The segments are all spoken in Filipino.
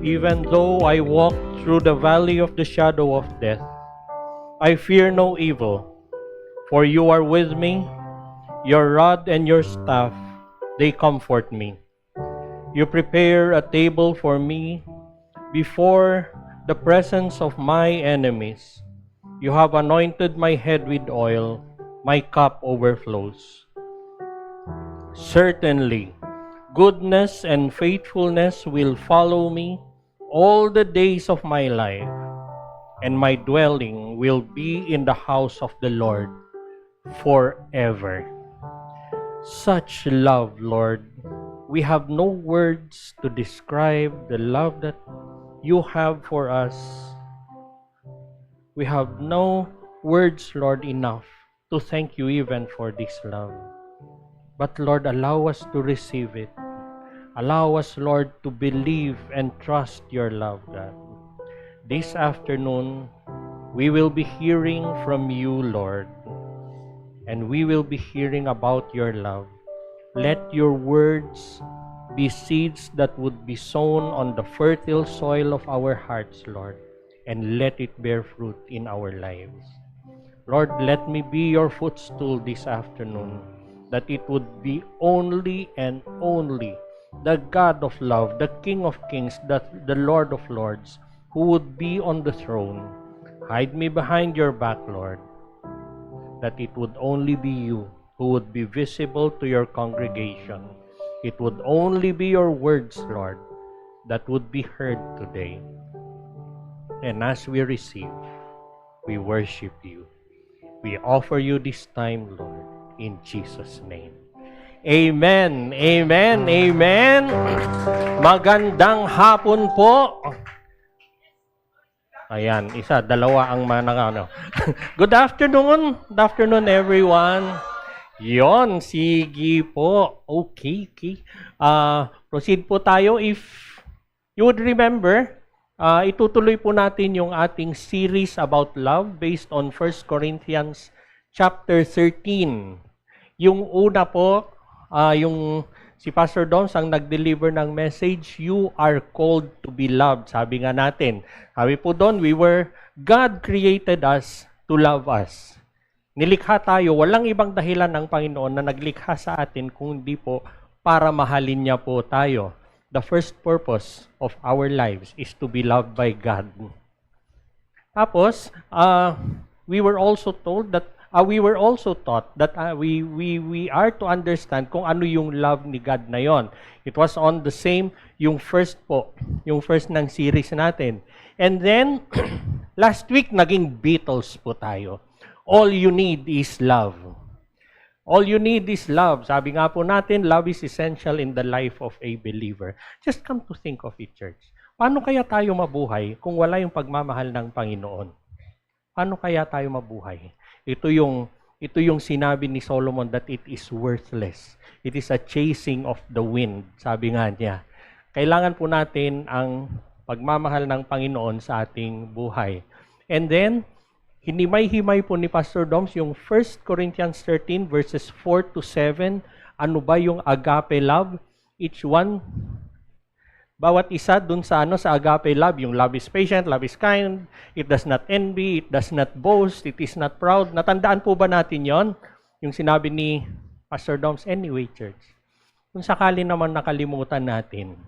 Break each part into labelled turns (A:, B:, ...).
A: Even though I walk through the valley of the shadow of death, I fear no evil, for you are with me. Your rod and your staff, they comfort me. You prepare a table for me before the presence of my enemies. You have anointed my head with oil, my cup overflows. Certainly, goodness and faithfulness will follow me all the days of my life, and my dwelling will be in the house of the Lord forever. Such love, Lord. We have no words to describe the love that you have for us. We have no words, Lord, enough to thank you even for this love. But Lord, allow us to receive it. Allow us, Lord, to believe and trust your love, God. This afternoon, we will be hearing from you, Lord, and we will be hearing about your love. Let your words be seeds that would be sown on the fertile soil of our hearts, Lord, and let it bear fruit in our lives. Lord, let me be your footstool this afternoon, that it would be only and only the God of love, the King of kings, the Lord of lords, who would be on the throne. Hide me behind your back, Lord, that it would only be you who would be visible to your congregation. It would only be your words, Lord, that would be heard today. And as we receive, we worship you. We offer you this time, Lord, in Jesus' name. Amen, amen, amen. Magandang hapon po. Ayan, dalawa ang ano. Good afternoon. Good afternoon, everyone. Yon, sige po. Okay. Proceed po tayo. If you would remember, itutuloy po natin yung ating series about love based on 1 Corinthians chapter 13. Yung una po, yung si Pastor Doms ang nag-deliver ng message, you are called to be loved. Sabi nga natin, sabi po doon, God created us to love us. Nilikha tayo, walang ibang dahilan ng Panginoon na naglikha sa atin kung hindi po para mahalin niya po tayo. The first purpose of our lives is to be loved by God. Tapos, we were also taught that we are to understand kung ano yung love ni God na yon. It was on the same, yung first ng series natin. And then, last week, naging Beatles po tayo. All you need is love. All you need is love. Sabi nga po natin, love is essential in the life of a believer. Just come to think of it, church. Paano kaya tayo mabuhay kung wala yung pagmamahal ng Panginoon? Paano kaya tayo mabuhay? Ito yung sinabi ni Solomon that it is worthless. It is a chasing of the wind. Sabi nga niya. Kailangan po natin ang pagmamahal ng Panginoon sa ating buhay. And then, hinimay-himay po ni Pastor Doms yung 1 Corinthians 13 verses 4 to 7. Ano ba yung agape love? Each one, bawat isa dun sa agape love, yung love is patient, love is kind, it does not envy, it does not boast, it is not proud. Natandaan po ba natin yon? Yung sinabi ni Pastor Doms, anyway, church. Kung sakali naman nakalimutan natin,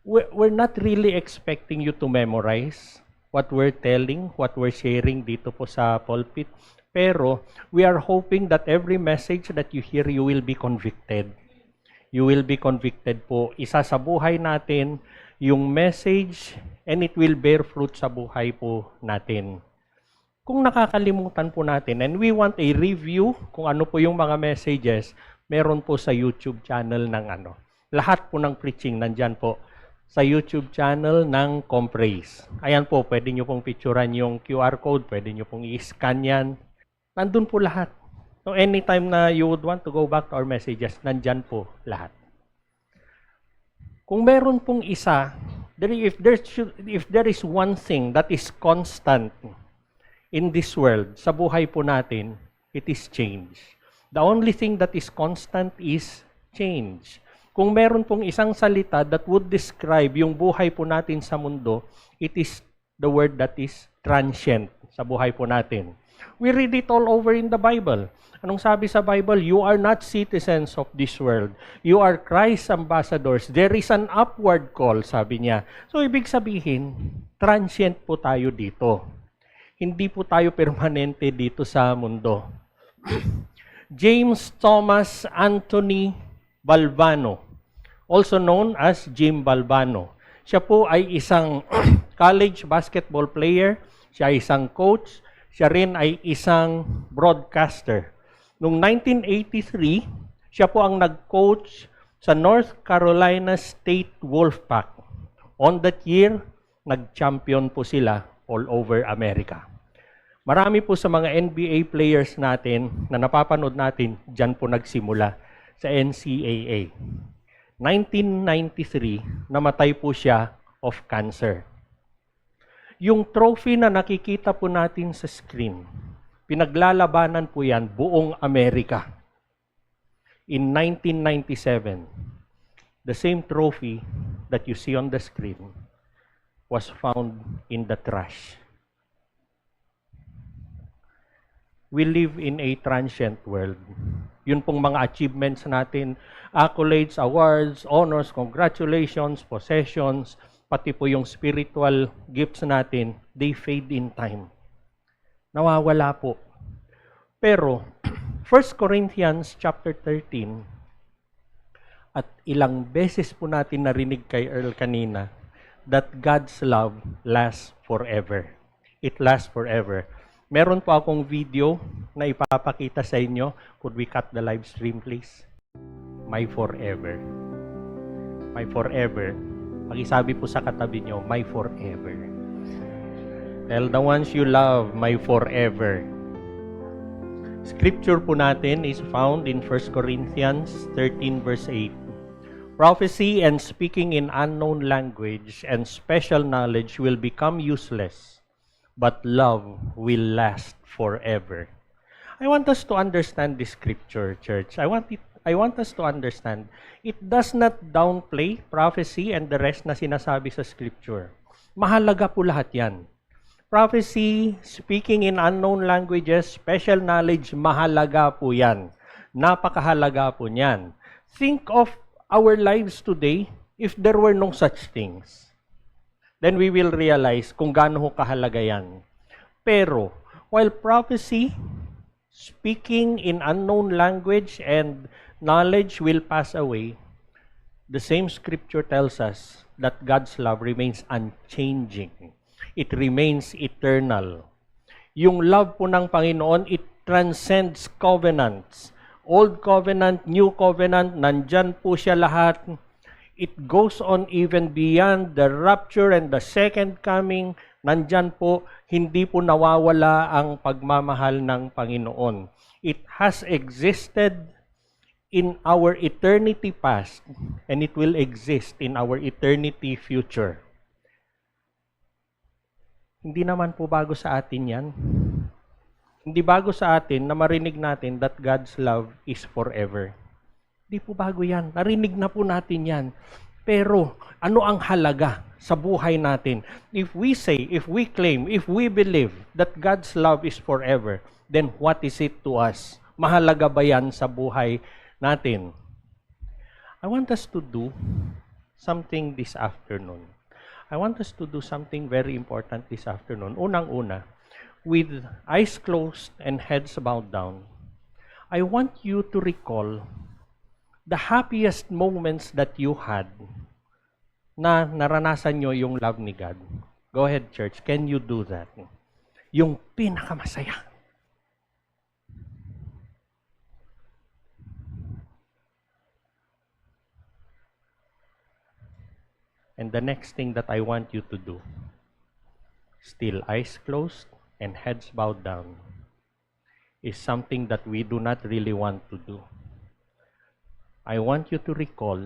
A: we're not really expecting you to memorize what we're telling, what we're sharing dito po sa pulpit. Pero we are hoping that every message that you hear, you will be convicted. You will be convicted po. Isa sa buhay natin, yung message, and it will bear fruit sa buhay po natin. Kung nakakalimutan po natin, and we want a review kung ano po yung mga messages, meron po sa YouTube channel ng lahat po ng preaching nandyan po sa YouTube channel ng Compraise. Ayan po, pwede nyo pong picturean yung QR code, pwede nyo pong i-scan yan. Nandun po lahat. So anytime na you would want to go back to our messages, nandyan po lahat. Kung meron pong isa, if there is one thing that is constant in this world, sa buhay po natin, it is change. The only thing that is constant is change. Kung meron pong isang salita that would describe yung buhay po natin sa mundo, it is the word that is transient sa buhay po natin. We read it all over in the Bible. Anong sabi sa Bible? You are not citizens of this world. You are Christ's ambassadors. There is an upward call, sabi niya. So, ibig sabihin, transient po tayo dito. Hindi po tayo permanente dito sa mundo. James Thomas Anthony Balbano, also known as Jim Balbano. Siya po ay isang college basketball player, siya ay isang coach, siya rin ay isang broadcaster. Noong 1983, siya po ang nag-coach sa North Carolina State Wolfpack. On that year, nag-champion po sila all over America. Marami po sa mga NBA players natin na napapanood natin, dyan po nagsimula sa NCAA. 1993, namatay po siya of cancer. Yung trophy na nakikita po natin sa screen, pinaglalabanan po yan buong Amerika. In 1997, the same trophy that you see on the screen was found in the trash. We live in a transient world. Yun pong mga achievements natin, accolades, awards, honors, congratulations, possessions, pati po yung spiritual gifts natin, they fade in time. Nawawala po. Pero, 1 Corinthians chapter 13, at ilang beses po natin narinig kay Earl kanina, that God's love lasts forever. It lasts forever. Meron po akong video na ipapakita sa inyo. Could we cut the live stream, please? My forever. My forever. Pakisabi po sa katabi nyo, my forever. Tell the ones you love, my forever. Scripture po natin is found in 1 Corinthians 13 verse 8. Prophecy and speaking in unknown language and special knowledge will become useless, but love will last forever. I want us to understand this scripture, church. I want us to understand, it does not downplay prophecy and the rest na sinasabi sa scripture. Mahalaga po lahat yan. Prophecy, speaking in unknown languages, special knowledge, mahalaga po yan. Napakahalaga po niyan. Think of our lives today if there were no such things. Then we will realize kung gaano kahalaga yan. Pero, while prophecy, speaking in unknown language, and knowledge will pass away, the same scripture tells us that God's love remains unchanging. It remains eternal. Yung love po ng Panginoon, it transcends covenants. Old covenant, new covenant, nandyan po siya lahat. It goes on even beyond the rapture and the second coming. Nandyan po, hindi po nawawala ang pagmamahal ng Panginoon. It has existed in our eternity past, and it will exist in our eternity future. Hindi naman po bago sa atin yan. Hindi bago sa atin na marinig natin that God's love is forever. Hindi po bago yan. Narinig na po natin yan. Pero ano ang halaga sa buhay natin? If we say, if we claim, if we believe that God's love is forever, then what is it to us? Mahalaga ba yan sa buhay natin? I want us to do something this afternoon. I want us to do something very important this afternoon. Unang-una, with eyes closed and heads bowed down, I want you to recall the happiest moments that you had na naranasan nyo yung love ni God. Go ahead, church. Can you do that? Yung pinakamasaya. And the next thing that I want you to do, still eyes closed and heads bowed down, is something that we do not really want to do. I want you to recall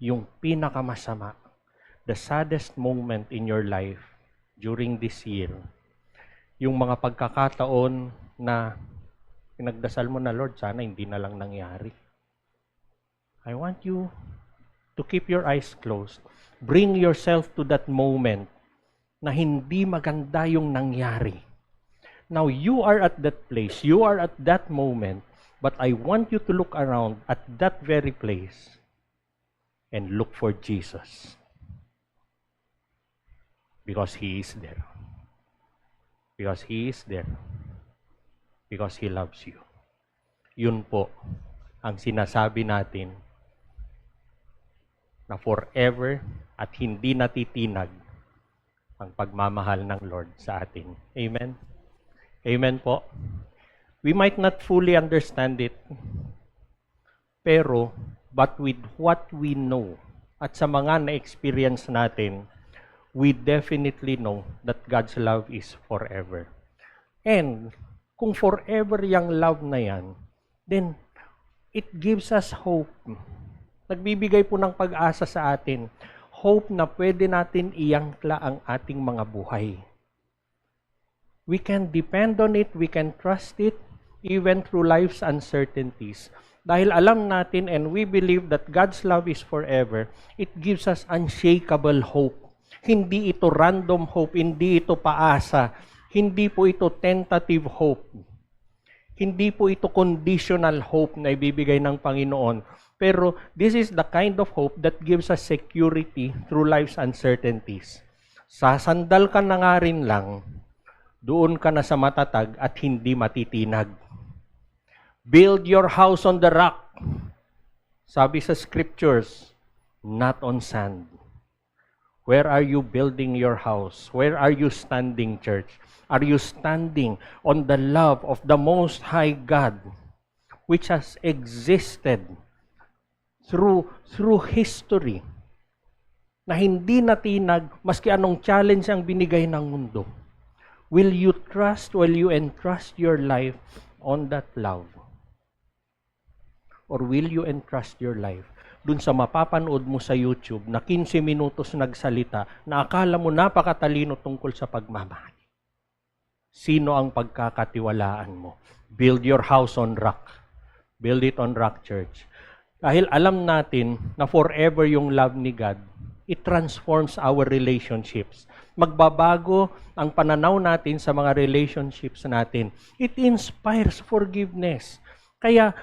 A: yung pinakamasama, the saddest moment in your life during this year. Yung mga pagkakataon na pinagdasal mo na, Lord, sana hindi na lang nangyari. I want you to keep your eyes closed. Bring yourself to that moment na hindi maganda yung nangyari. Now, you are at that place. You are at that moment. But I want you to look around at that very place and look for Jesus. Because He is there. Because He is there. Because He loves you. Yun po ang sinasabi natin na forever at hindi natitinag ang pagmamahal ng Lord sa atin. Amen? Amen po. We might not fully understand it, pero but with what we know at sa mga na-experience natin, we definitely know that God's love is forever. And kung forever yung love na yan, then it gives us hope. Nagbibigay po ng pag-asa sa atin. Hope na pwede natin iangkla ang ating mga buhay. We can depend on it, we can trust it, even through life's uncertainties. Dahil alam natin and we believe that God's love is forever, it gives us unshakable hope. Hindi ito random hope, hindi ito paasa, hindi po ito tentative hope. Hindi po ito conditional hope na ibibigay ng Panginoon. Pero this is the kind of hope that gives us security through life's uncertainties. Sasandal ka na nga rin lang, doon ka na sa matatag at hindi matitinag. Build your house on the rock. Sabi sa scriptures, not on sand. Where are you building your house? Where are you standing, church? Are you standing on the love of the Most High God, which has existed through history, na hindi natinag maski anong challenge ang binigay ng mundo? Will you entrust your life on that love? Or will you entrust your life dun sa mapapanood mo sa YouTube na 15 minutos nagsalita na akala mo napakatalino tungkol sa pagmamahal? Sino ang pagkakatiwalaan mo? Build your house on rock. Build it on rock, church. Dahil alam natin na forever yung love ni God, it transforms our relationships. Magbabago ang pananaw natin sa mga relationships natin. It inspires forgiveness. Kaya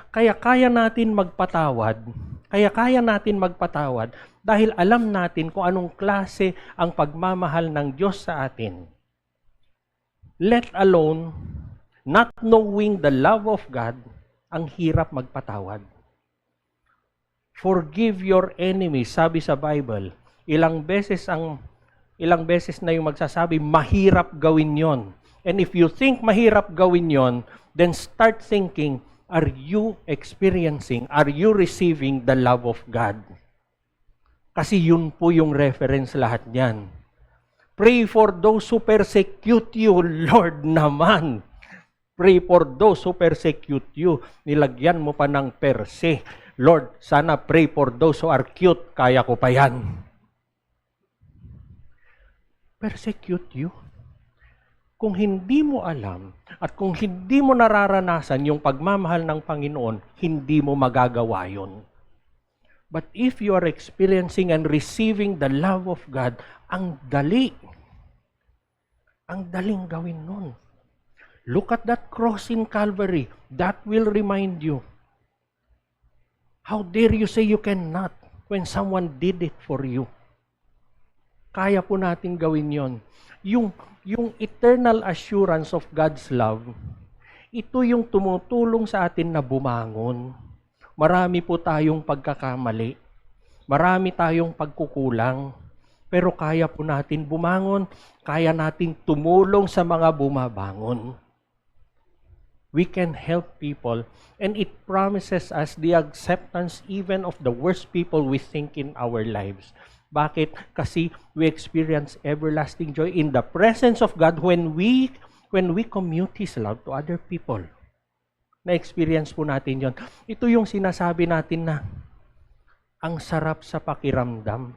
A: natin magpatawad. Kaya natin magpatawad dahil alam natin kung anong klase ang pagmamahal ng Diyos sa atin. Let alone, not knowing the love of God, ang hirap magpatawad. Forgive your enemies, sabi sa Bible. Ilang beses na yung magsasabi, mahirap gawin yon. And if you think mahirap gawin yon, then start thinking, are you receiving the love of God? Kasi yun po yung reference lahat niyan. Pray for those who persecute you, Lord naman. Pray for those who persecute you. Nilagyan mo pa ng perse. Lord, sana pray for those who are cute. Kaya ko pa yan. Persecute you? Kung hindi mo alam at kung hindi mo nararanasan yung pagmamahal ng Panginoon, hindi mo magagawa yun. But if you are experiencing and receiving the love of God, ang dali. Ang daling gawin nun. Look at that cross in Calvary. That will remind you. How dare you say you cannot when someone did it for you? Kaya po natin gawin yon. Yung eternal assurance of God's love, ito yung tumutulong sa atin na bumangon. Marami po tayong pagkakamali. Marami tayong pagkukulang. Pero kaya po natin bumangon. Kaya natin tumulong sa mga bumabangon. We can help people, and it promises us the acceptance even of the worst people we think in our lives. Bakit? Kasi we experience everlasting joy in the presence of God when we commute His love to other people. Na-experience po natin yon. Ito yung sinasabi natin na ang sarap sa pakiramdam.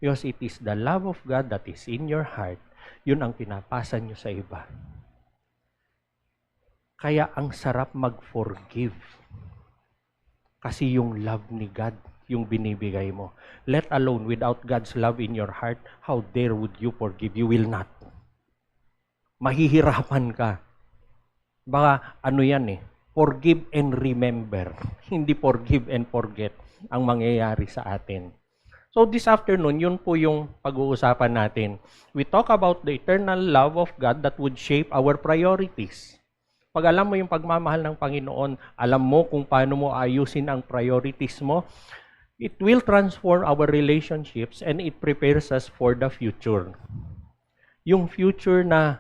A: Because it is the love of God that is in your heart. Yun ang pinapasa nyo sa iba. Kaya ang sarap mag-forgive. Kasi yung love ni God, yung binibigay mo. Let alone, without God's love in your heart, how dare would you forgive? You will not. Mahihirapan ka. Baka ano yan forgive and remember. Hindi forgive and forget ang mangyayari sa atin. So this afternoon, yun po yung pag-uusapan natin. We talk about the eternal love of God that would shape our priorities. Pag alam mo yung pagmamahal ng Panginoon, alam mo kung paano mo ayusin ang priorities mo, it will transform our relationships and it prepares us for the future. Yung future na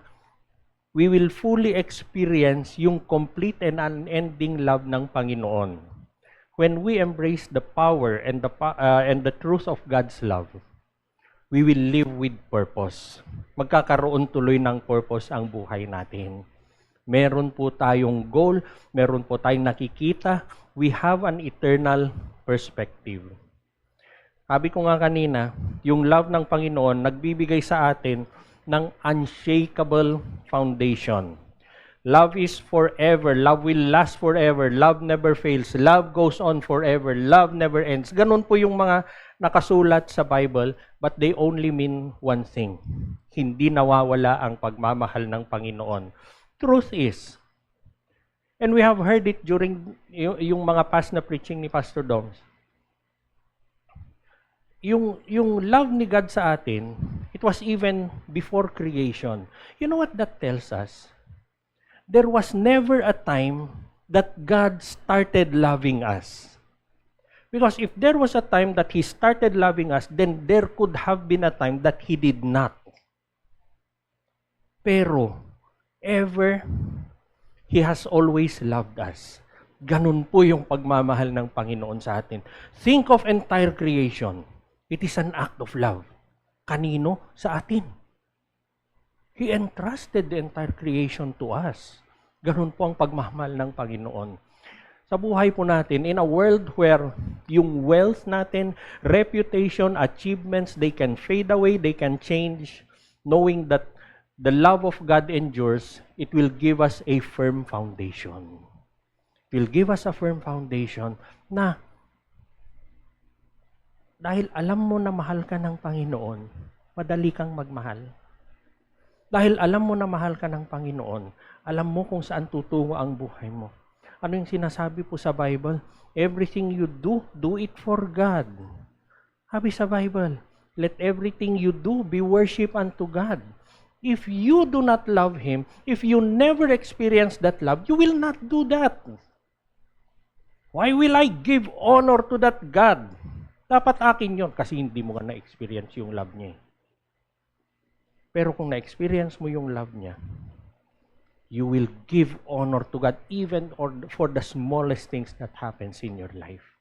A: we will fully experience yung complete and unending love ng Panginoon. When we embrace the power and the truth of God's love, we will live with purpose. Magkakaroon tuloy ng purpose ang buhay natin. Meron po tayong goal, meron po tayong nakikita, we have an eternal perspective. Sabi ko nga kanina, yung love ng Panginoon nagbibigay sa atin ng unshakable foundation. Love is forever, love will last forever, love never fails, love goes on forever, love never ends. Ganun po yung mga nakasulat sa Bible, but they only mean one thing. Hindi nawawala ang pagmamahal ng Panginoon. Truth is, and we have heard it during yung mga past na preaching ni Pastor Doms, yung love ni God sa atin, it was even before creation. You know what that tells us? There was never a time that God started loving us. Because if there was a time that He started loving us, then there could have been a time that He did not. Pero, ever, He has always loved us. Ganun po yung pagmamahal ng Panginoon sa atin. Think of entire creation. It is an act of love. Kanino? Sa atin. He entrusted the entire creation to us. Ganun po ang pagmamahal ng Panginoon. Sa buhay po natin, in a world where yung wealth natin, reputation, achievements, they can fade away, they can change, knowing that the love of God endures, it will give us a firm foundation. It will give us a firm foundation na dahil alam mo na mahal ka ng Panginoon, madali kang magmahal. Dahil alam mo na mahal ka ng Panginoon, alam mo kung saan tutungo ang buhay mo. Ano yung sinasabi po sa Bible? Everything you do, do it for God. Sabi sa Bible, let everything you do be worship unto God. If you do not love Him, if you never experience that love, you will not do that. Why will I give honor to that God? Dapat akin yon kasi hindi mo ka na-experience yung love niya. Pero kung na-experience mo yung love niya, you will give honor to God even for the smallest things that happens in your life.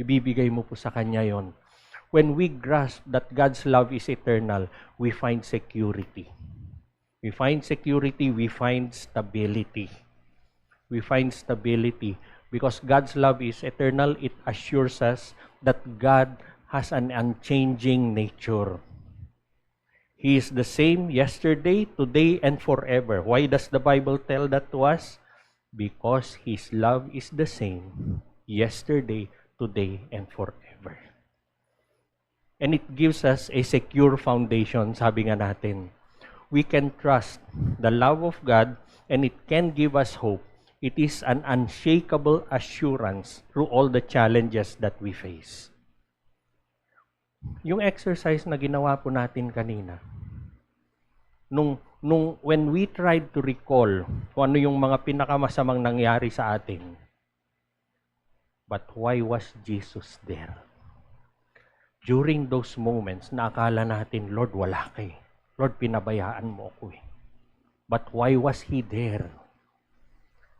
A: Ibibigay mo po sa Kanya yon. When we grasp that God's love is eternal, we find security. We find security, we find stability. We find stability because God's love is eternal. It assures us that God has an unchanging nature. He is the same yesterday, today, and forever. Why does the Bible tell that to us? Because His love is the same yesterday, today, and forever. And it gives us a secure foundation, sabi nga natin. We can trust the love of God and it can give us hope. It is an unshakable assurance through all the challenges that we face. Yung exercise na ginawa po natin kanina, when we tried to recall kung ano yung mga pinakamasamang nangyari sa atin, but why was Jesus there? During those moments, naakala natin, Lord, wala ka eh. Lord, pinabayaan mo ako eh. But why was He there?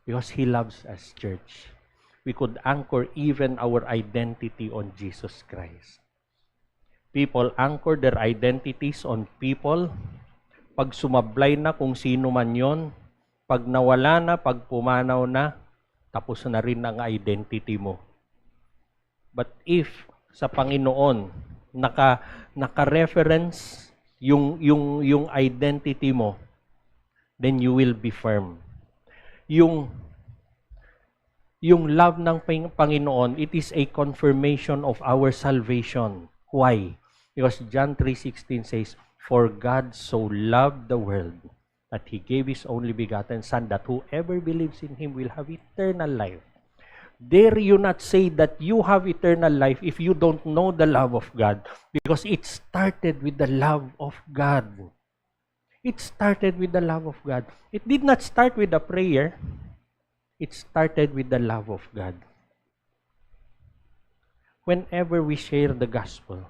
A: Because He loves us, church. We could anchor even our identity on Jesus Christ. People anchor their identities on people. Pag sumablay na kung sino man yon, pag nawala na, pag pumanaw na, tapos na rin ang identity mo. But if sa Panginoon, naka-reference yung identity mo, then you will be firm. Yung Yung love ng Panginoon, it is a confirmation of our salvation. Why? Because John 3:16 says, "For God so loved the world that He gave His only begotten Son, that whoever believes in Him will have eternal life." Dare you not say that you have eternal life if you don't know the love of God, because it started with the love of God. It started with the love of God. It did not start with a prayer. It started with the love of God. Whenever we share the gospel,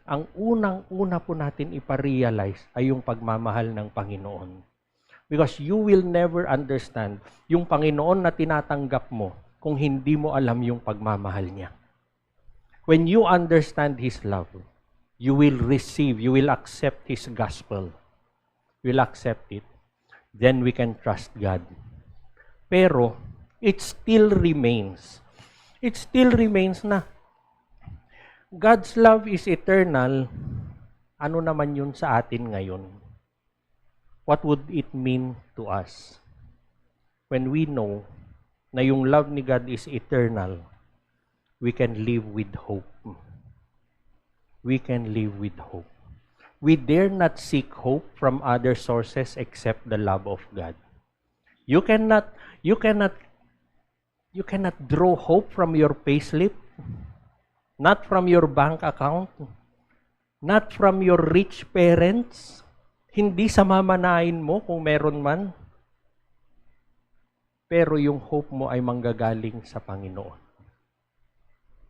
A: ang unang-una po natin iparealize ay yung pagmamahal ng Panginoon. Because you will never understand yung Panginoon na tinatanggap mo kung hindi mo alam yung pagmamahal niya. When you understand His love, you will receive, you will accept His gospel. You will accept it. Then we can trust God. Pero, it still remains. It still remains na God's love is eternal. Ano naman yun sa atin ngayon? What would it mean to us? When we know na yung love ni God is eternal, we can live with hope. We can live with hope. We dare not seek hope from other sources except the love of God. You cannot draw hope from your payslip, not from your bank account, not from your rich parents, hindi sa mamanain mo kung meron man. Pero yung hope mo ay manggagaling sa Panginoon.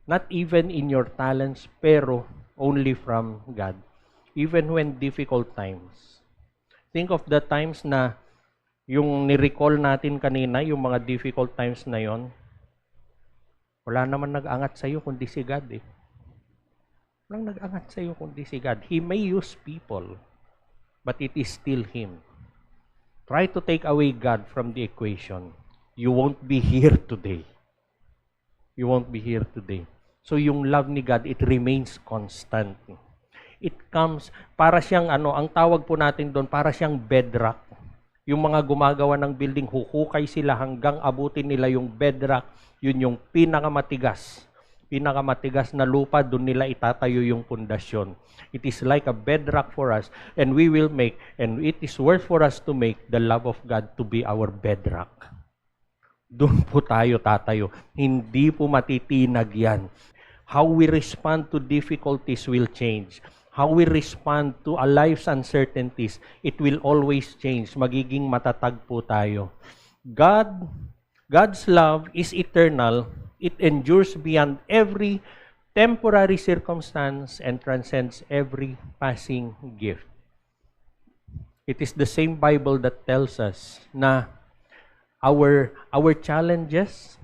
A: Not even in your talents, pero only from God. Even when difficult times. Think of the times na yung ni-recall natin kanina, yung mga difficult times na yon, wala naman nag-angat sa'yo kundi si God eh. Walang nag-angat sa'yo kundi si God. He may use people, but it is still Him. Try to take away God from the equation. You won't be here today. You won't be here today. So yung love ni God, it remains constant. It comes, para siyang ang tawag po natin doon, para siyang bedrock. Yung mga gumagawa ng building, huhukay sila hanggang abutin nila yung bedrock. Yun yung pinakamatigas na lupa, doon nila itatayo yung pundasyon. It is like a bedrock for us, and we will make, and it is worth for us to make the love of God to be our bedrock. Doon po tayo tatayo. Hindi po matitinag yan. How we respond to difficulties will change. How we respond to a life's uncertainties, it will always change. Magiging matatag po tayo. God's love is eternal. It endures beyond every temporary circumstance and transcends every passing gift. It is the same Bible that tells us na our challenges,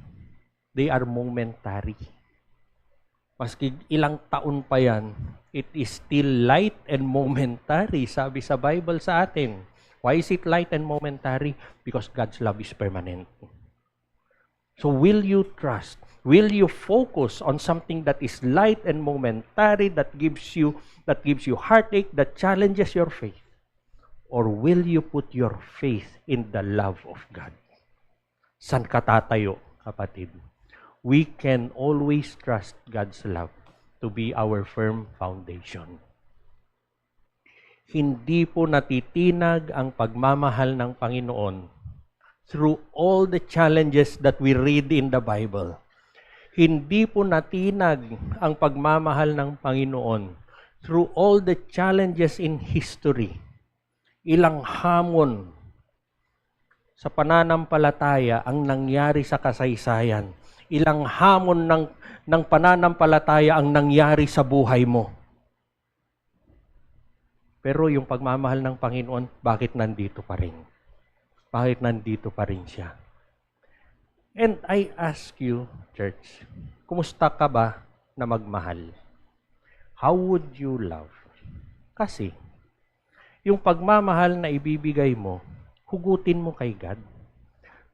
A: they are momentary. Maski ilang taon pa yan, it is still light and momentary, sabi sa Bible sa atin. Why is it light and momentary? Because God's love is permanent. So will you trust? Will you focus on something that is light and momentary, that gives you heartache, that challenges your faith? Or will you put your faith in the love of God? San ka tatayo, kapatid? We can always trust God's love to be our firm foundation. Hindi po natitinag ang pagmamahal ng Panginoon through all the challenges that we read in the Bible. Hindi po natinag ang pagmamahal ng Panginoon through all the challenges in history. Ilang hamon sa pananampalataya ang nangyari sa kasaysayan. Ilang hamon ng pananampalataya ang nangyari sa buhay mo. Pero yung pagmamahal ng Panginoon, bakit nandito pa rin? Bakit nandito pa rin siya? And I ask you, church, kumusta ka ba na magmahal? How would you love? Kasi, yung pagmamahal na ibibigay mo, hugutin mo kay God.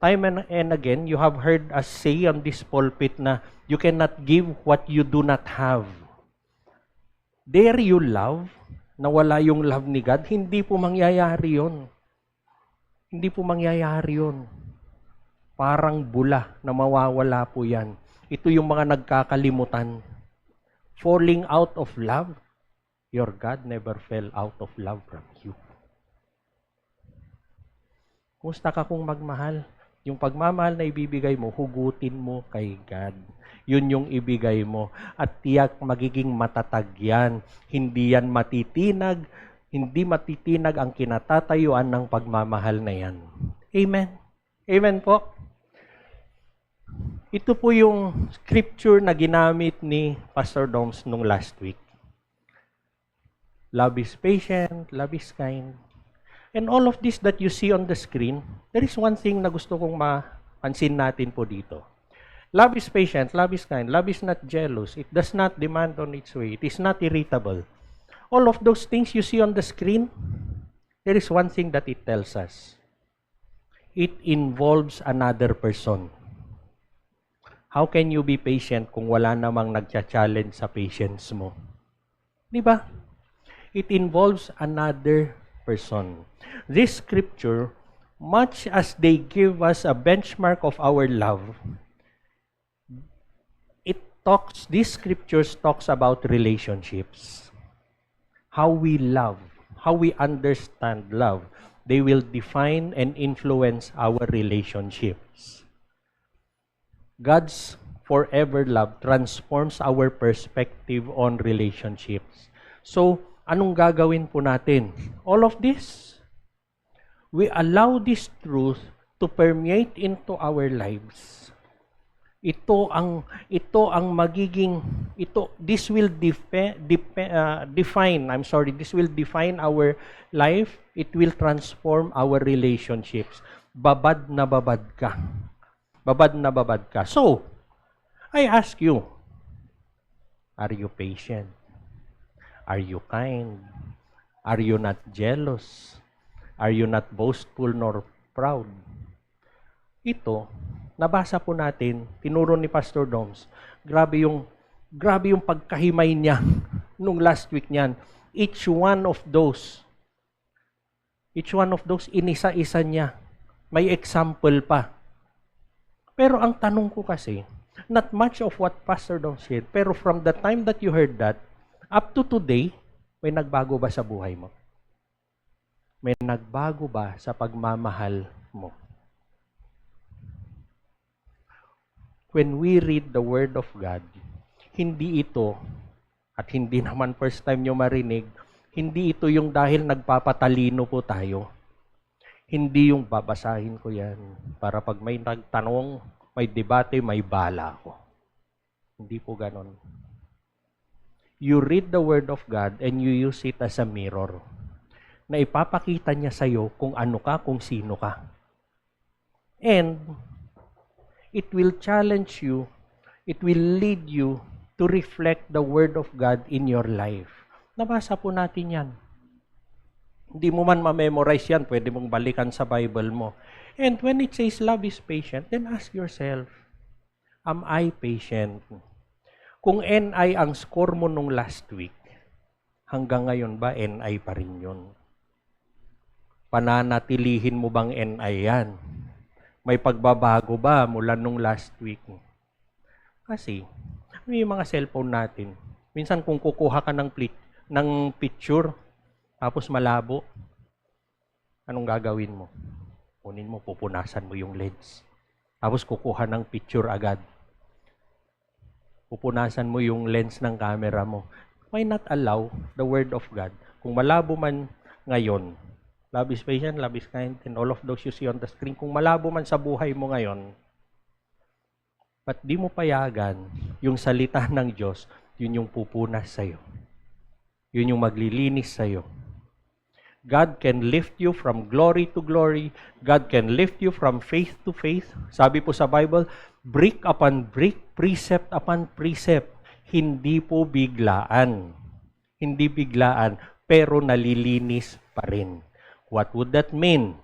A: Time and again, you have heard us say on this pulpit na you cannot give what you do not have. Dare you love na wala yung love ni God? Hindi po mangyayari yun. Hindi po mangyayari yun. Parang bula na mawawala po yan. Ito yung mga nagkakalimutan. Falling out of love, your God never fell out of love from you. Kumusta ka kung magmahal? Yung pagmamahal na ibibigay mo, hugutin mo kay God. Yun yung ibigay mo. At tiyak magiging matatag yan. Hindi yan matitinag. Hindi matitinag ang kinatatayuan ng pagmamahal na yan. Amen. Amen po. Ito po yung scripture na ginamit ni Pastor Doms nung last week. Love is patient, love is kind. And all of this that you see on the screen, there is one thing na gusto kong mapansin natin po dito. Love is patient, love is kind, love is not jealous, it does not demand on its way, it is not irritable. All of those things you see on the screen, there is one thing that it tells us. It involves another person. How can you be patient kung wala namang nagcha-challenge sa patience mo? Di ba? It involves another person. This scripture, much as they give us a benchmark of our love, these scriptures talks about relationships. How we love, how we understand love. They will define and influence our relationships. God's forever love transforms our perspective on relationships. So, anong gagawin po natin? All of this, we allow this truth to permeate into our lives. This will define our life. It will transform our relationships. Babad na babad ka. Babad na babad ka. So, I ask you, are you patient? Are you kind? Are you not jealous? Are you not boastful nor proud? Ito, nabasa po natin, tinuro ni Pastor Doms, grabe yung pagkahimay niya nung last week niyan. Each one of those, inisa-isa niya. May example pa. Pero ang tanong ko kasi, not much of what Pastor Doms said, pero from the time that you heard that, up to today, may nagbago ba sa buhay mo? May nagbago ba sa pagmamahal mo? When we read the Word of God, hindi ito, at hindi naman first time nyo marinig, hindi ito yung dahil nagpapatalino po tayo. Hindi yung babasahin ko yan para pag may nagtanong, may debate, may bala ako. Hindi po ganon. You read the Word of God and you use it as a mirror na ipapakita niya sa'yo kung ano ka, kung sino ka. And it will challenge you, it will lead you to reflect the Word of God in your life. Nabasa po natin yan. Hindi mo man ma-memorize yan, pwede mong balikan sa Bible mo. And when it says love is patient, then ask yourself, am I patient? Kung NI ang score mo nung last week, hanggang ngayon ba NI pa rin yun? Pananatilihin mo bang NI yan? May pagbabago ba mula nung last week? Kasi, may mga cellphone natin. Minsan kung kukuha ka ng picture, tapos malabo, anong gagawin mo? Kunin mo, pupunasan mo yung lens. Tapos kukuha ng picture agad. Pupunasan mo yung lens ng camera mo. Why not allow the Word of God? Kung malabo man ngayon, love is patient, love is kind, and all of those you see on the screen, kung malabo man sa buhay mo ngayon, but di mo payagan yung salita ng Diyos, yun yung pupunas sa'yo. Yun yung maglilinis sa'yo. God can lift you from glory to glory. God can lift you from faith to faith. Sabi po sa Bible, brick upon brick, precept upon precept. Hindi po biglaan. Hindi biglaan, pero nalilinis pa rin. What would that mean?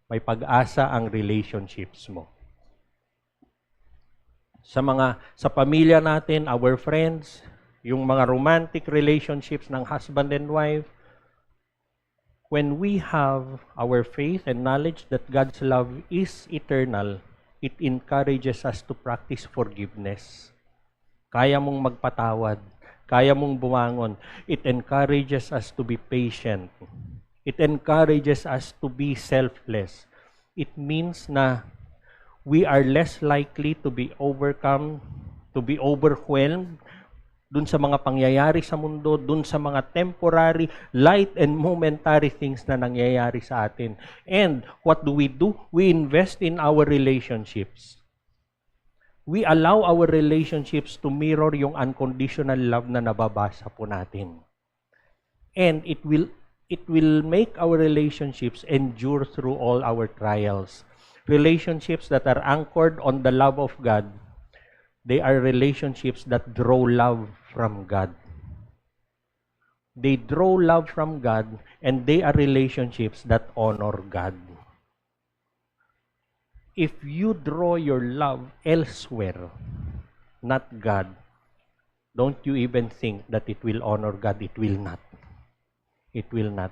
A: May pag-asa ang relationships mo. Sa pamilya natin, our friends, yung mga romantic relationships ng husband and wife, when we have our faith and knowledge that God's love is eternal, it encourages us to practice forgiveness. Kaya mong magpatawad, kaya mong bumangon. It encourages us to be patient. It encourages us to be selfless. It means na we are less likely to be overcome, to be overwhelmed dun sa mga pangyayari sa mundo, dun sa mga temporary, light and momentary things na nangyayari sa atin. And what do? We invest in our relationships. We allow our relationships to mirror yung unconditional love na nababasa po natin. And it will make our relationships endure through all our trials. Relationships that are anchored on the love of God, they are relationships that draw love from God. They draw love from God, and they are relationships that honor God. If you draw your love elsewhere, not God, don't you even think that it will honor God. It will not. It will not.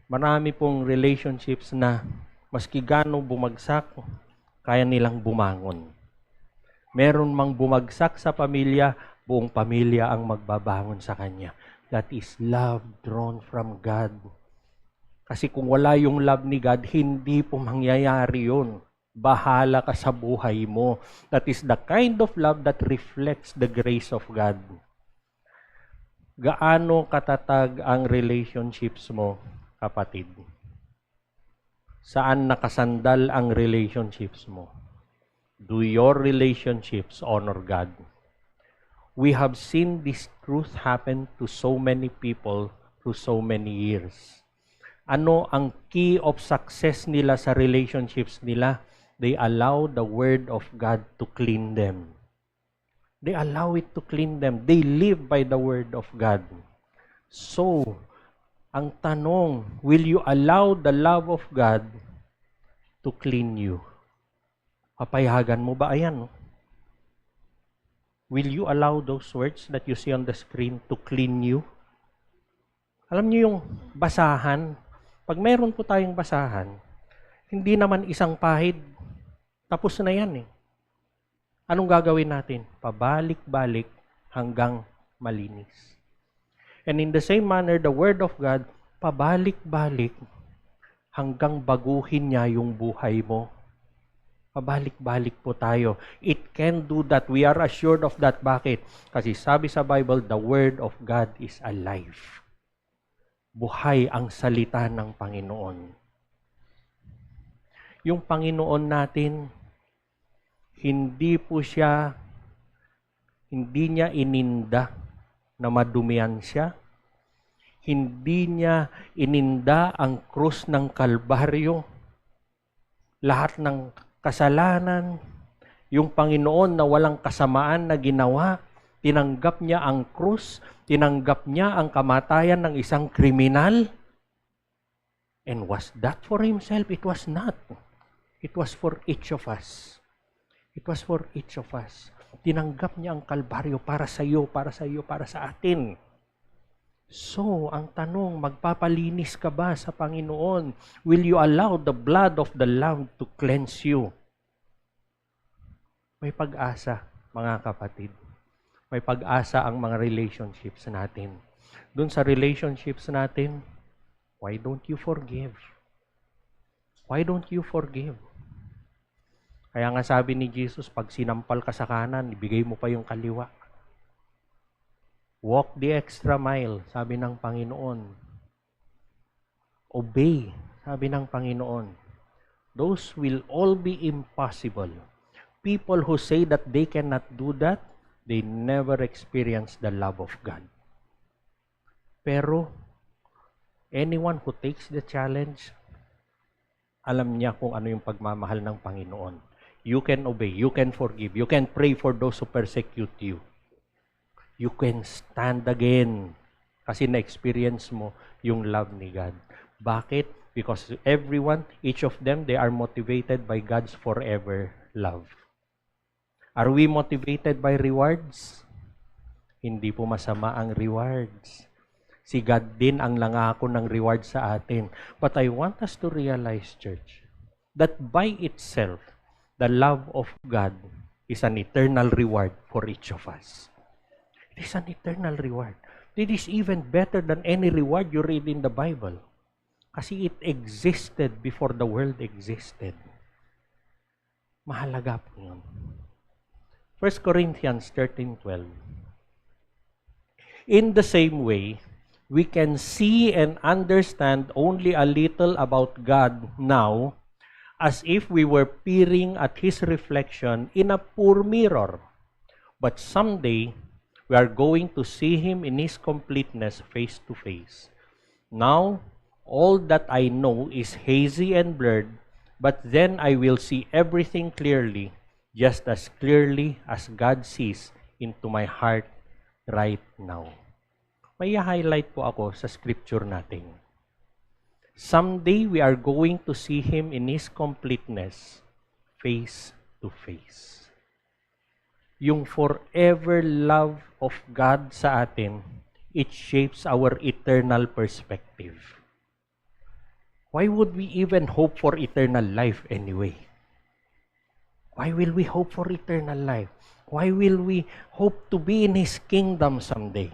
A: Marami pong relationships na maski gaano bumagsak, kaya nilang bumangon. Meron mang bumagsak sa pamilya, buong pamilya ang magbabangon sa kanya. That is love drawn from God. Kasi kung wala yung love ni God, hindi po mangyayari yun. Bahala ka sa buhay mo. That is the kind of love that reflects the grace of God. Gaano katatag ang relationships mo, kapatid? Saan nakasandal ang relationships mo? Do your relationships honor God? We have seen this truth happen to so many people through so many years. Ano ang key of success nila sa relationships nila? They allow the Word of God to clean them. They allow it to clean them. They live by the Word of God. So, ang tanong, will you allow the love of God to clean you? Papayagan mo ba? Ayan, no? Will you allow those words that you see on the screen to clean you? Alam niyo yung basahan, pag mayroon po tayong basahan, hindi naman isang pahid, tapos na yan eh. Anong gagawin natin? Pabalik-balik hanggang malinis. And in the same manner, the Word of God, pabalik-balik hanggang baguhin niya yung buhay mo. Pabalik-balik po tayo. It can do that. We are assured of that. Bakit? Kasi sabi sa Bible, the Word of God is alive. Buhay ang salita ng Panginoon. Yung Panginoon natin, hindi niya ininda na madumihan siya. Hindi niya ininda ang krus ng Kalbaryo. Lahat ng kasalanan, yung Panginoon na walang kasamaan na ginawa, tinanggap niya ang krus, tinanggap niya ang kamatayan ng isang kriminal. And was that for himself? It was not. It was for each of us. It was for each of us. Tinanggap niya ang Kalbaryo para sa iyo, para sa iyo, para sa atin. So, ang tanong, magpapalinis ka ba sa Panginoon? Will you allow the blood of the Lamb to cleanse you? May pag-asa, mga kapatid. May pag-asa ang mga relationships natin. Doon sa relationships natin, why don't you forgive? Why don't you forgive? Kaya nga sabi ni Jesus, pag sinampal ka sa kanan, ibigay mo pa yung kaliwa. Walk the extra mile, sabi ng Panginoon. Obey, sabi ng Panginoon. Those will all be impossible. People who say that they cannot do that, they never experience the love of God. Pero, anyone who takes the challenge, alam niya kung ano yung pagmamahal ng Panginoon. You can obey, you can forgive, you can pray for those who persecute you. You can stand again kasi na-experience mo yung love ni God. Bakit? Because everyone, each of them, they are motivated by God's forever love. Are we motivated by rewards? Hindi po masama ang rewards. Si God din ang nangako ng reward sa atin. But I want us to realize, church, that by itself, the love of God is an eternal reward for each of us. It is an eternal reward. It is even better than any reward you read in the Bible. Kasi it existed before the world existed. Mahalaga po yun. 1 Corinthians 13:12. In the same way, we can see and understand only a little about God now, as if we were peering at His reflection in a poor mirror. But someday, we are going to see Him in His completeness face to face. Now, all that I know is hazy and blurred, but then I will see everything clearly, just as clearly as God sees into my heart right now. May highlight po ako sa scripture natin. Someday, we are going to see Him in His completeness, face to face. Yung forever love of God sa atin, it shapes our eternal perspective. Why would we even hope for eternal life anyway? Why will we hope for eternal life? Why will we hope to be in His kingdom someday?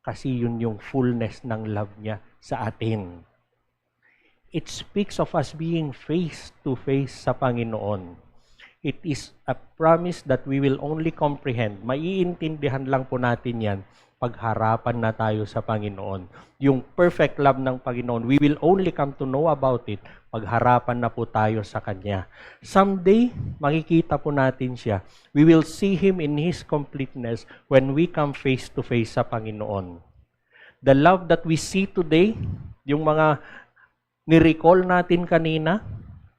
A: Kasi yun yung fullness ng love niya sa atin. It speaks of us being face to face sa Panginoon. It is a promise that we will only comprehend. Maiintindihan lang po natin yan pagharapan na tayo sa Panginoon. Yung perfect love ng Panginoon, we will only come to know about it pagharapan na po tayo sa Kanya. Someday, makikita po natin siya. We will see Him in His completeness when we come face to face sa Panginoon. The love that we see today, yung mga ni-recall natin kanina,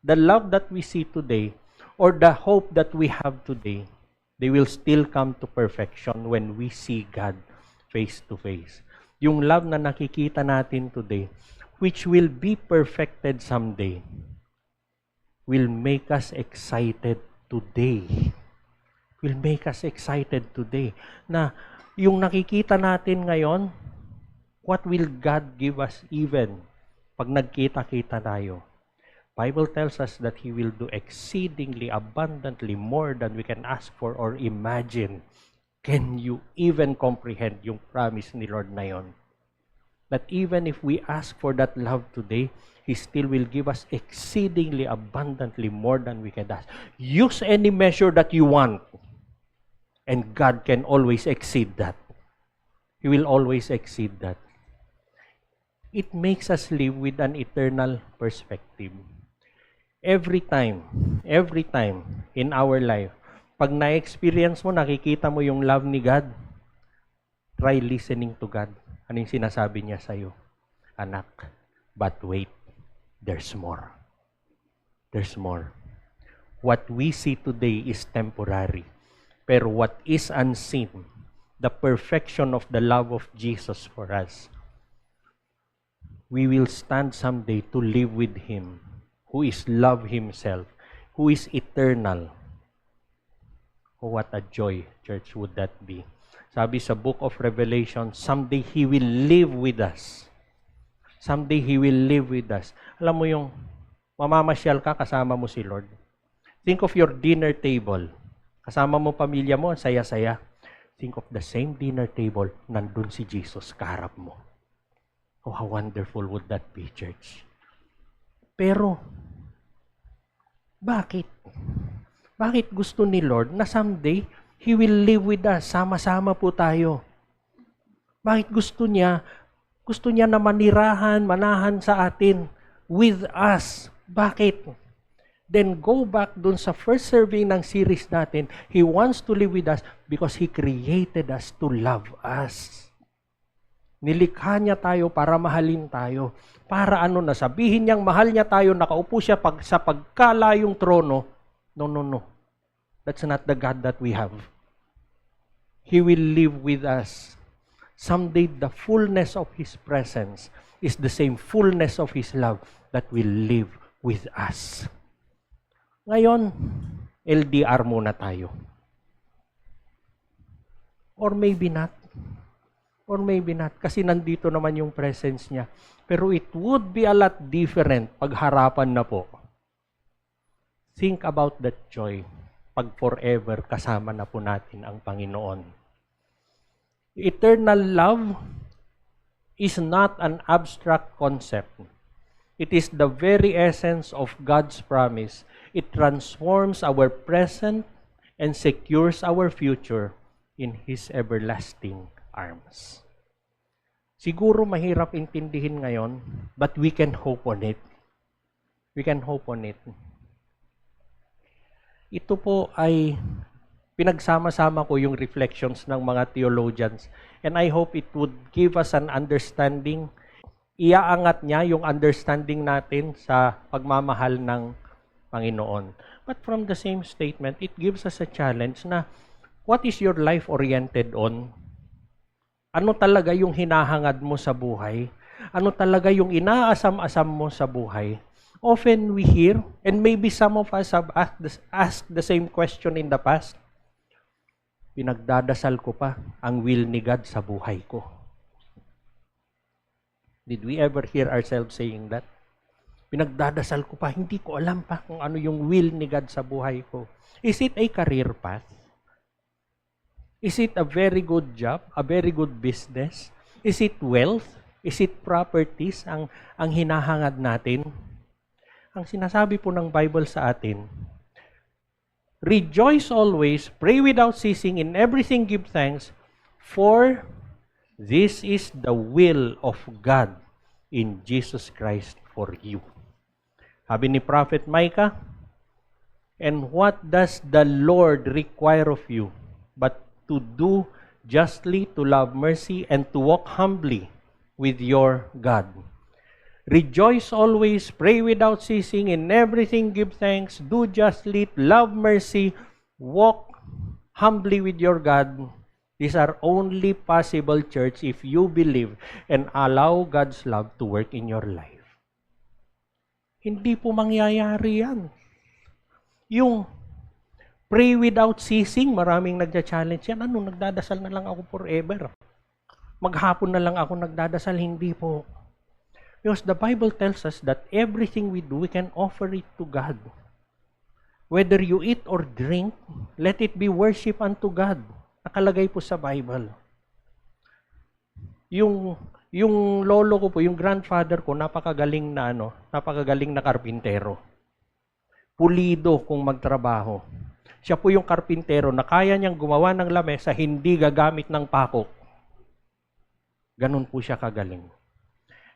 A: the love that we see today, or the hope that we have today, they will still come to perfection when we see God face to face. Yung love na nakikita natin today, which will be perfected someday, will make us excited today. Will make us excited today. Na yung nakikita natin ngayon, what will God give us even pag nagkita-kita tayo? Bible tells us that He will do exceedingly abundantly more than we can ask for or imagine. Can you even comprehend yung promise ni Lord na yon? That even if we ask for that love today, He still will give us exceedingly abundantly more than we can ask. Use any measure that you want, and God can always exceed that. He will always exceed that. It makes us live with an eternal perspective. Every time in our life, pag na-experience mo, nakikita mo yung love ni God, try listening to God. Ano yung sinasabi niya sa'yo? Anak, but wait, there's more. There's more. What we see today is temporary. Pero what is unseen, the perfection of the love of Jesus for us, we will stand someday to live with Him, who is love Himself, who is eternal. Oh, what a joy, church, would that be? Sabi sa book of Revelation, someday He will live with us. Someday He will live with us. Alam mo yung mamamasyal ka, kasama mo si Lord. Think of your dinner table. Kasama mo pamilya mo, saya-saya. Think of the same dinner table, nandun si Jesus, kaharap mo. Oh, how wonderful would that be, church? Pero, bakit? Bakit gusto ni Lord na someday, He will live with us, sama-sama po tayo? Bakit gusto niya? Gusto niya na manirahan, manahan sa atin, with us. Bakit? Then go back dun sa first serving ng series natin. He wants to live with us because He created us to love us. Nilikha niya tayo para mahalin tayo. Para nasabihin niyang mahal niya tayo, nakaupo siya sa pagkalayong trono. No. That's not the God that we have. He will live with us. Someday, the fullness of His presence is the same fullness of His love that will live with us. Ngayon, LDR muna tayo. Or maybe not. Or maybe not. Kasi nandito naman yung presence niya. Pero it would be a lot different pag harapan na po. Think about that joy pag forever kasama na po natin ang Panginoon. Eternal love is not an abstract concept. It is the very essence of God's promise. It transforms our present and secures our future in His everlasting arms. Siguro mahirap intindihin ngayon, but we can hope on it. We can hope on it. Ito po ay pinagsama-sama ko yung reflections ng mga theologians, and I hope it would give us an understanding. Iaangat niya yung understanding natin sa pagmamahal ng Panginoon. But from the same statement, it gives us a challenge na what is your life oriented on? Ano talaga yung hinahangad mo sa buhay? Ano talaga yung inaasam-asam mo sa buhay? Often we hear, and maybe some of us have asked the same question in the past, pinagdadasal ko pa ang will ni God sa buhay ko. Did we ever hear ourselves saying that? Pinagdadasal ko pa, hindi ko alam pa kung ano yung will ni God sa buhay ko. Is it a career path? Is it a very good job? A very good business? Is it wealth? Is it properties ang hinahangad natin? Ang sinasabi po ng Bible sa atin, rejoice always, pray without ceasing, in everything give thanks, for this is the will of God in Jesus Christ for you. Sabi ni Prophet Micah, and what does the Lord require of you but to do justly, to love mercy, and to walk humbly with your God. Rejoice always, pray without ceasing, in everything give thanks, do justly, love mercy, walk humbly with your God. These are only possible, church, if you believe and allow God's love to work in your life. Hindi po mangyayari yan. Yung pray without ceasing, maraming nagja-challenge yan. Ano, nagdadasal na lang ako forever? Maghapon na lang ako nagdadasal? Hindi po. Because the Bible tells us that everything we do, we can offer it to God. Whether you eat or drink, let it be worship unto God. Nakalagay po sa Bible. Yung lolo ko po, yung grandfather ko, napakagaling na karpintero. Pulido kung magtrabaho. Siya po yung karpintero na kaya niyang gumawa ng lamesa, hindi gagamit ng pakok. Ganun po siya kagaling.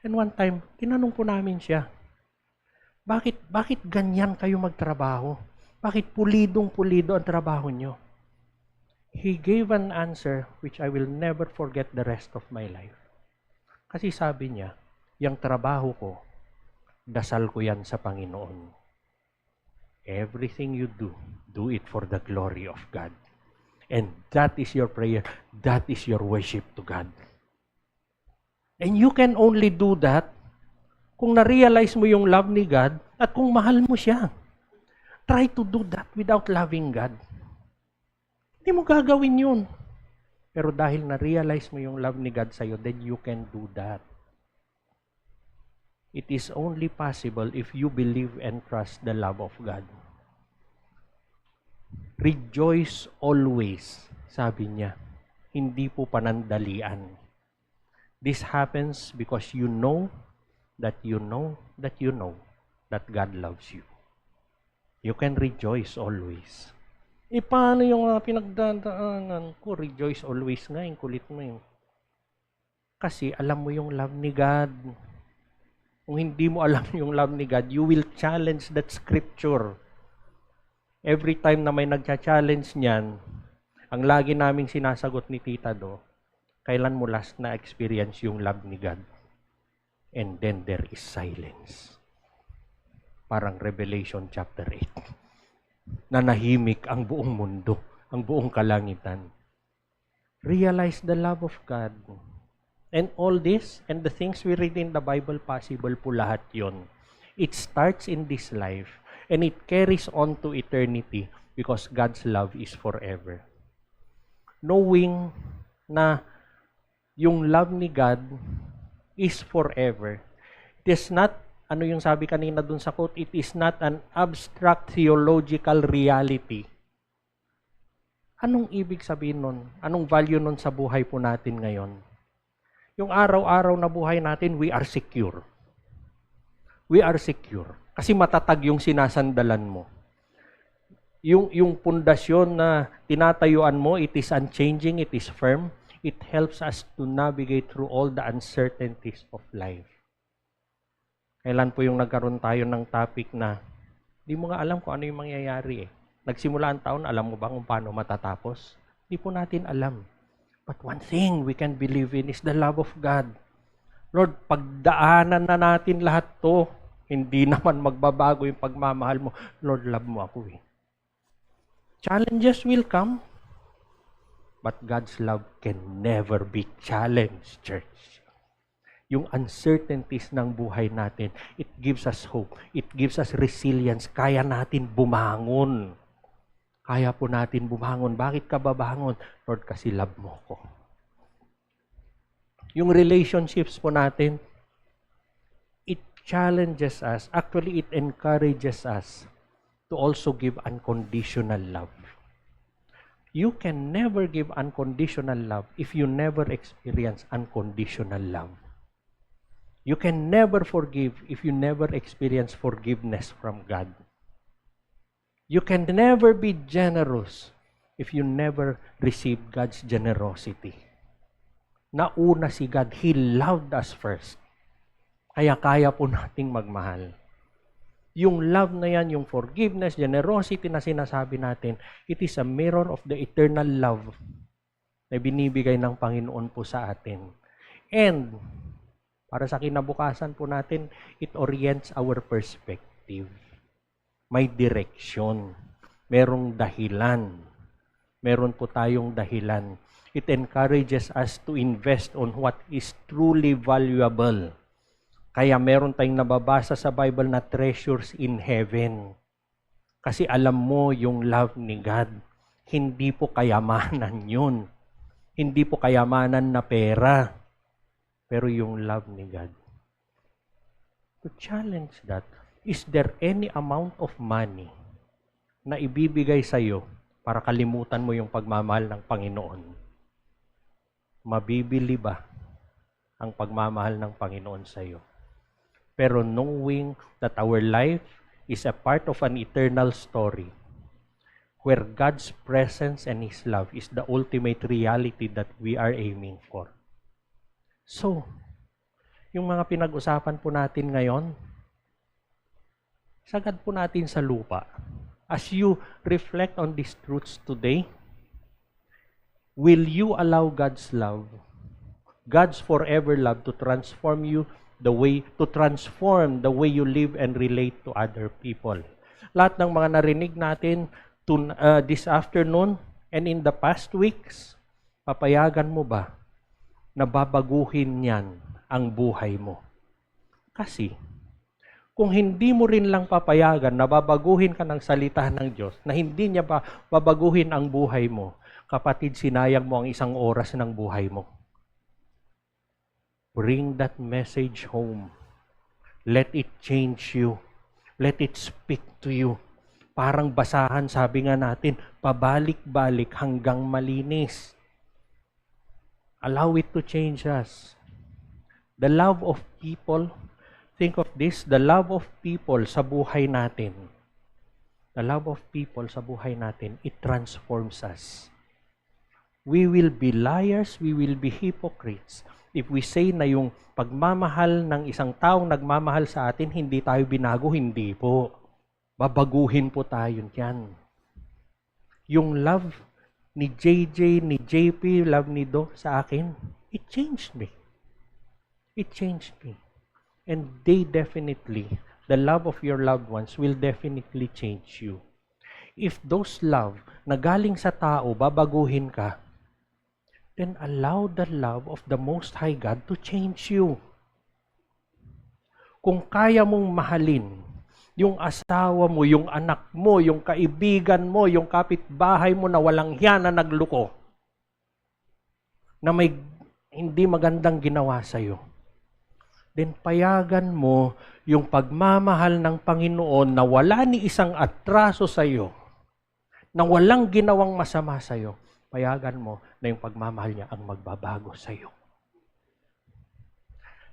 A: And one time, tinanong po namin siya, bakit ganyan kayo magtrabaho? Bakit pulidong-pulido ang trabaho nyo? He gave an answer which I will never forget the rest of my life. Kasi sabi niya, yung trabaho ko, dasal ko yan sa Panginoon. Everything you do, do it for the glory of God. And that is your prayer. That is your worship to God. And you can only do that kung na-realize mo yung love ni God at kung mahal mo siya. Try to do that without loving God. Hindi mo gagawin yun. Pero dahil na-realize mo yung love ni God sa'yo, then you can do that. It is only possible if you believe and trust the love of God. Rejoice always, sabi niya. Hindi po panandalian. This happens because you know that you know that you know that God loves you. You can rejoice always. Paano yung pinagdadaanan ko? Rejoice always nga, yung kulit mo yun. Kasi alam mo yung love ni God. Kung hindi mo alam yung love ni God, you will challenge that scripture. Every time na may nagcha-challenge niyan, ang lagi naming sinasagot ni Tita Do, kailan mo last na experience yung love ni God? And then there is silence. Parang Revelation chapter 8. Nanahimik ang buong mundo, ang buong kalangitan. Realize the love of God. And all this, and the things we read in the Bible, possible po lahat yon. It starts in this life, and it carries on to eternity because God's love is forever. Knowing na yung love ni God is forever, it is not ano yung sabi kanina dun sa quote, it is not an abstract theological reality. Anong ibig sabihin nun? Anong value nun sa buhay po natin ngayon? Yung araw-araw na buhay natin, we are secure. We are secure. Kasi matatag yung sinasandalan mo. Yung pundasyon na tinatayuan mo, it is unchanging, it is firm. It helps us to navigate through all the uncertainties of life. Kailan po yung nagkaroon tayo ng topic na di mo nga alam kung ano yung mangyayari eh. Nagsimula ang taon, alam mo ba kung paano matatapos? Di po natin alam. But one thing we can believe in is the love of God. Lord, pagdaanan na natin lahat to, hindi naman magbabago yung pagmamahal mo. Lord, love mo ako eh. Challenges will come, but God's love can never be challenged, church. Yung uncertainties ng buhay natin, it gives us hope. It gives us resilience. Kaya natin bumangon. Kaya po natin bumangon. Bakit ka babangon? Lord, kasi love mo ko. Yung relationships po natin, it challenges us. Actually, it encourages us to also give unconditional love. You can never give unconditional love if you never experience unconditional love. You can never forgive if you never experience forgiveness from God. You can never be generous if you never receive God's generosity. Nauna si God, He loved us first. Kaya po nating magmahal. Yung love na yan, yung forgiveness, generosity na sinasabi natin, it is a mirror of the eternal love na binibigay ng Panginoon po sa atin. And, para sa kinabukasan po natin, it orients our perspective. May direksyon. Merong dahilan. Meron po tayong dahilan. It encourages us to invest on what is truly valuable. Kaya meron tayong nababasa sa Bible na treasures in heaven. Kasi alam mo yung love ni God. Hindi po kayamanan yun. Hindi po kayamanan na pera. Pero yung love ni God. To challenge that, is there any amount of money na ibibigay sa iyo para kalimutan mo yung pagmamahal ng Panginoon? Mabibili ba ang pagmamahal ng Panginoon sa iyo? Pero knowing that our life is a part of an eternal story where God's presence and His love is the ultimate reality that we are aiming for. So, yung mga pinag-usapan po natin ngayon, sagad po natin sa lupa. As you reflect on these truths today, will you allow God's love, God's forever love to transform you the way you live and relate to other people? Lahat ng mga narinig natin this afternoon and in the past weeks, papayagan mo ba na babaguhin yan ang buhay mo? Kasi, kung hindi mo rin lang papayagan na babaguhin ka ng salita ng Diyos, na hindi niya pa babaguhin ang buhay mo, kapatid, sinayang mo ang isang oras ng buhay mo. Bring that message home. Let it change you. Let it speak to you. Parang basahan, sabi nga natin, pabalik-balik hanggang malinis. Allow it to change us. The love of people, think of this, the love of people sa buhay natin. The love of people sa buhay natin, it transforms us. We will be liars, we will be hypocrites if we say na yung pagmamahal ng isang taong nagmamahal sa atin, hindi tayo binago, hindi po. Babaguhin po tayo yan. Yung love ni JJ, ni JP, love ni Do sa akin, it changed me. It changed me. And they definitely, the love of your loved ones will definitely change you. If those love na galing sa tao, babaguhin ka, then allow the love of the Most High God to change you. Kung kaya mong mahalin yung asawa mo, yung anak mo, yung kaibigan mo, yung kapitbahay mo na walang hiya na nagluko, na may hindi magandang ginawa sa'yo, then payagan mo yung pagmamahal ng Panginoon na wala ni isang atraso sa iyo, na walang ginawang masama sa iyo. Payagan mo na yung pagmamahal niya ang magbabago sa iyo.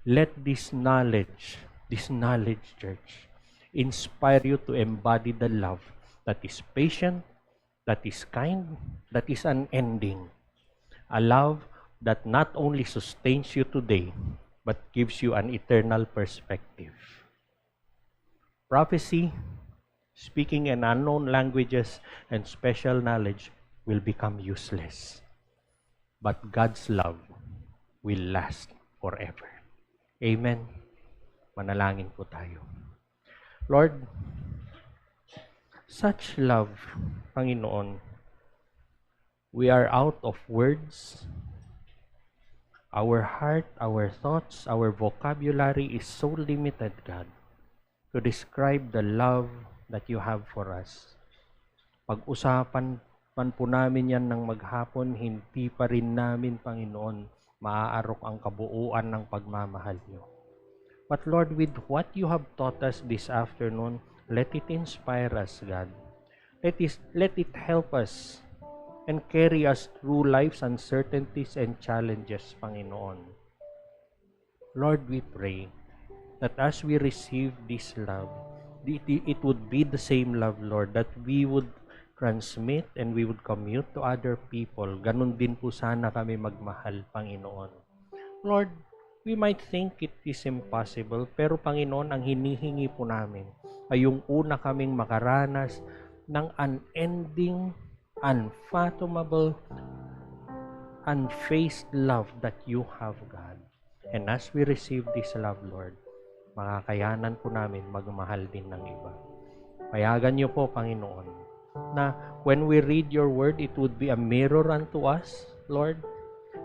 A: Let this knowledge, church, inspire you to embody the love that is patient, that is kind, that is unending. A love that not only sustains you today, but gives you an eternal perspective. Prophecy, speaking in unknown languages, and special knowledge will become useless. But God's love will last forever. Amen. Manalangin po tayo. Lord, such love, Panginoon, we are out of words. Our heart, our thoughts, our vocabulary is so limited, God, to describe the love that you have for us. Pag-usapan man po namin yan ng maghapon, hindi pa rin namin, Panginoon, maaarok ang kabuuan ng pagmamahal niyo. But Lord, with what you have taught us this afternoon, let it inspire us, God. Let it help us and carry us through life's uncertainties and challenges, Panginoon. Lord, we pray that as we receive this love, it would be the same love, Lord, that we would transmit and we would commute to other people. Ganun din po sana kami magmahal, Panginoon. Lord, we might think it is impossible, pero Panginoon, ang hinihingi po namin ay yung una kaming makaranas ng unending, unfathomable, unfaced love that you have, God. And as we receive this love, Lord, makakayanan po namin magmahal din ng iba. Payagan niyo po, Panginoon, na when we read your word, it would be a mirror unto us, Lord,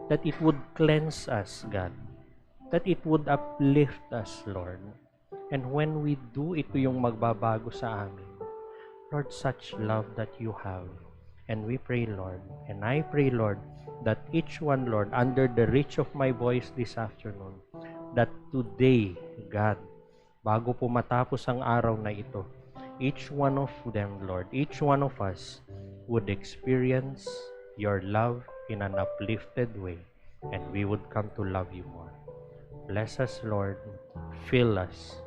A: that it would cleanse us, God, that it would uplift us, Lord. And when we do, ito yung magbabago sa amin. Lord, such love that you have. And we pray, Lord, and I pray, Lord, that each one, Lord, under the reach of my voice this afternoon, that today, God, bago po matapos ang araw na ito, each one of them, Lord, each one of us would experience your love in an uplifted way, and we would come to love you more. Bless us, Lord. Fill us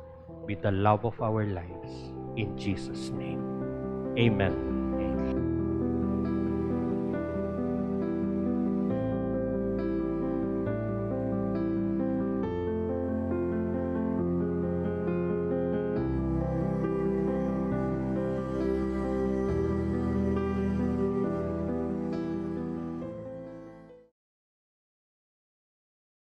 A: with the love of our lives. In Jesus' name. Amen.